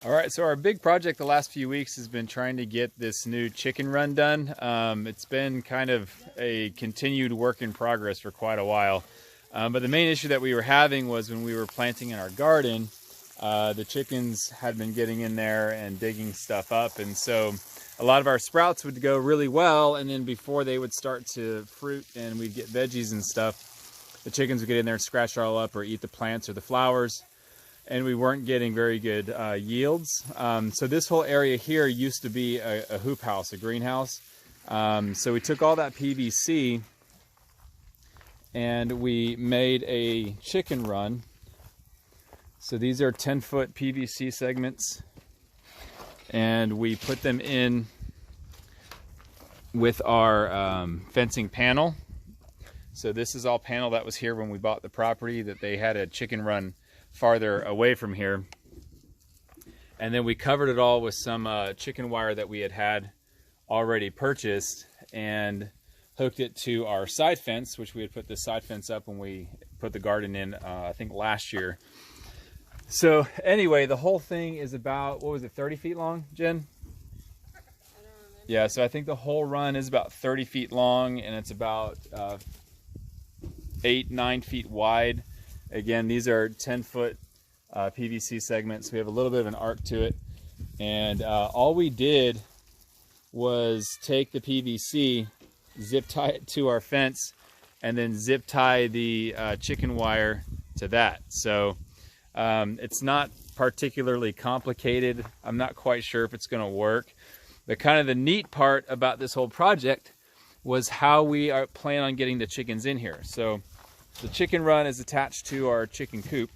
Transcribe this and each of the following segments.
All right, so our big project the last few weeks has been trying to get this new chicken run done. It's been kind of a continued work in progress for quite a while. But the main issue that we were having was when we were planting in our garden, the chickens had been getting in there and digging stuff up. And so a lot of our sprouts would go really well. And then before they would start to fruit and we'd get veggies and stuff, the chickens would get in there and scratch it all up or eat the plants or the flowers. And we weren't getting very good yields. So this whole area here used to be a hoop house, a greenhouse. So we took all that PVC and we made a chicken run. So these are 10-foot PVC segments, and we put them in with our fencing panel. So this is all panel that was here when we bought the property, that they had a chicken run farther away from here. And then we covered it all with some chicken wire that we had already purchased and hooked it to our side fence, which we had put this side fence up when we put the garden in, I think last year. So anyway, the whole thing is about, what was it, 30 feet long, Jen? I don't remember. Yeah, so I think the whole run is about 30 feet long, and it's about 8-9 feet wide. Again, these are 10-foot PVC segments. We have a little bit of an arc to it. And all we did was take the PVC, zip tie it to our fence, and then zip tie the chicken wire to that. So it's not particularly complicated. I'm not quite sure if it's going to work. But kind of the neat part about this whole project was how we plan on getting the chickens in here. So the chicken run is attached to our chicken coop,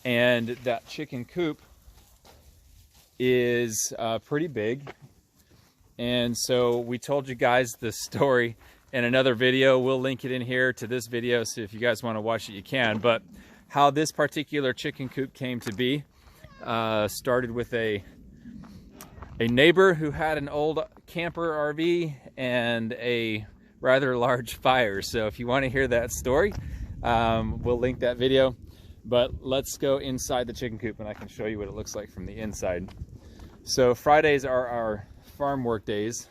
and that chicken coop is pretty big. And so we told you guys the story in another video. We'll link it in here to this video, so if you guys want to watch it, you can. But how this particular chicken coop came to be started with a neighbor who had an old camper RV and a rather large fire. So if you want to hear that story, we'll link that video. But let's go inside the chicken coop and I can show you what it looks like from the inside. So Fridays are our farm work days.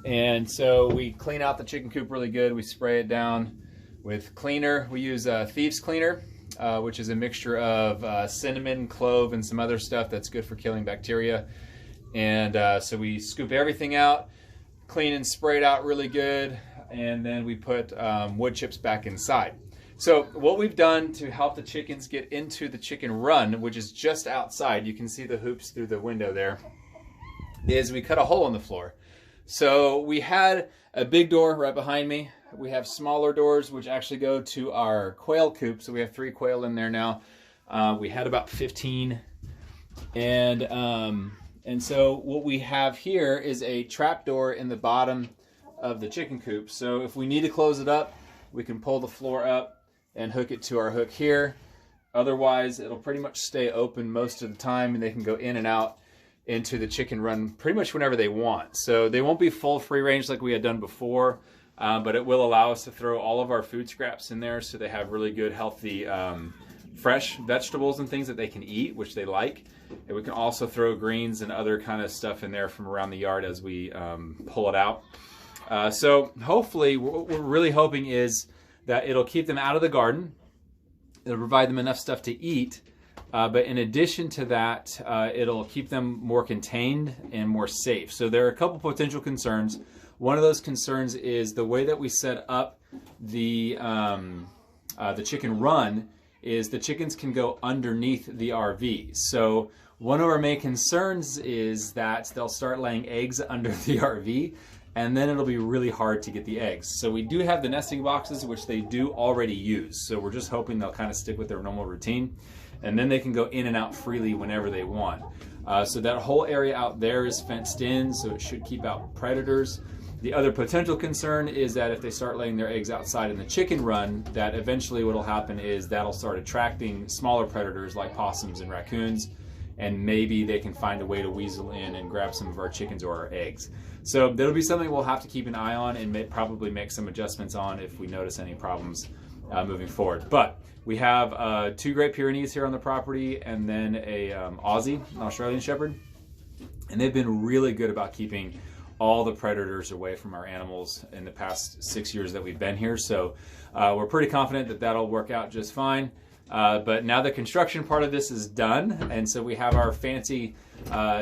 And so we clean out the chicken coop really good. We spray it down with cleaner. We use Thieves Cleaner, which is a mixture of cinnamon, clove, and some other stuff that's good for killing bacteria. And so we scoop everything out, clean and spray it out really good, and then we put wood chips back inside. So what we've done to help the chickens get into the chicken run, which is just outside, you can see the hoops through the window there, is we cut a hole in the floor. So we had a big door right behind me. We have smaller doors which actually go to our quail coop. So we have 3 quail in there now. We had about 15. And so what we have here is a trap door in the bottom of the chicken coop. So if we need to close it up, we can pull the floor up and hook it to our hook here. Otherwise, it'll pretty much stay open most of the time, and they can go in and out into the chicken run pretty much whenever they want. So they won't be full free range like we had done before, but it will allow us to throw all of our food scraps in there, so they have really good, healthy, fresh vegetables and things that they can eat, which they like. And we can also throw greens and other kind of stuff in there from around the yard as we pull it out. So hopefully, what we're really hoping is that it'll keep them out of the garden. It'll provide them enough stuff to eat. But in addition to that, it'll keep them more contained and more safe. So there are a couple potential concerns. One of those concerns is the way that we set up the chicken run is the chickens can go underneath the RV. So one of our main concerns is that they'll start laying eggs under the RV, and then it'll be really hard to get the eggs. So we do have the nesting boxes, which they do already use. So we're just hoping they'll kind of stick with their normal routine, and then they can go in and out freely whenever they want. So that whole area out there is fenced in, so it should keep out predators. The other potential concern is that if they start laying their eggs outside in the chicken run, that eventually what'll happen is that'll start attracting smaller predators like possums and raccoons, and maybe they can find a way to weasel in and grab some of our chickens or our eggs. So that'll be something we'll have to keep an eye on and probably make some adjustments on if we notice any problems moving forward. But we have 2 Great Pyrenees here on the property, and then a Aussie, an Australian Shepherd. And they've been really good about keeping all the predators away from our animals in the past 6 years that we've been here. So we're pretty confident that that'll work out just fine. But now the construction part of this is done, and so we have our fancy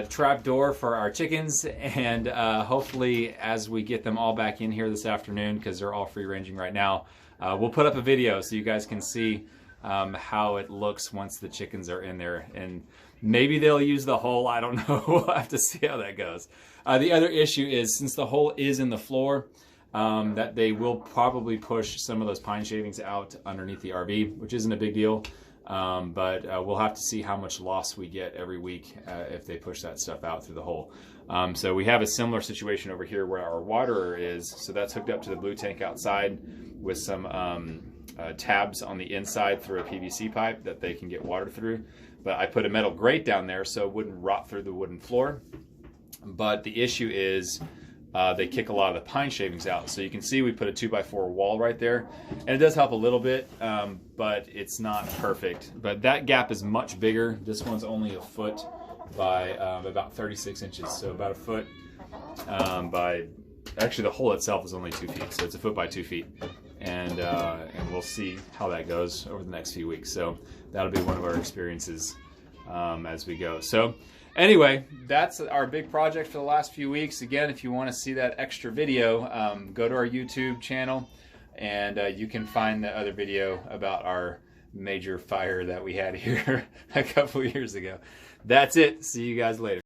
trap door for our chickens, and hopefully as we get them all back in here this afternoon, because they're all free ranging right now, we'll put up a video so you guys can see how it looks once the chickens are in there, and maybe they'll use the hole. I don't know. We'll have to see how that goes. The other issue is, since the hole is in the floor, that they will probably push some of those pine shavings out underneath the RV, which isn't a big deal. But we'll have to see how much loss we get every week if they push that stuff out through the hole. So we have a similar situation over here where our waterer is. So that's hooked up to the blue tank outside with some tabs on the inside through a PVC pipe that they can get water through. But I put a metal grate down there so it wouldn't rot through the wooden floor. But the issue is they kick a lot of the pine shavings out. So you can see we put a 2x4 wall right there, and it does help a little bit, but it's not perfect. But that gap is much bigger. This one's only a foot by about 36 inches, so about a foot by, actually the hole itself is only 2 feet, so it's a foot by 2 feet. And we'll see how that goes over the next few weeks. So that'll be one of our experiences as we go. So anyway, that's our big project for the last few weeks. Again, if you want to see that extra video, go to our YouTube channel, and you can find the other video about our major fire that we had here a couple years ago. That's it. See you guys later.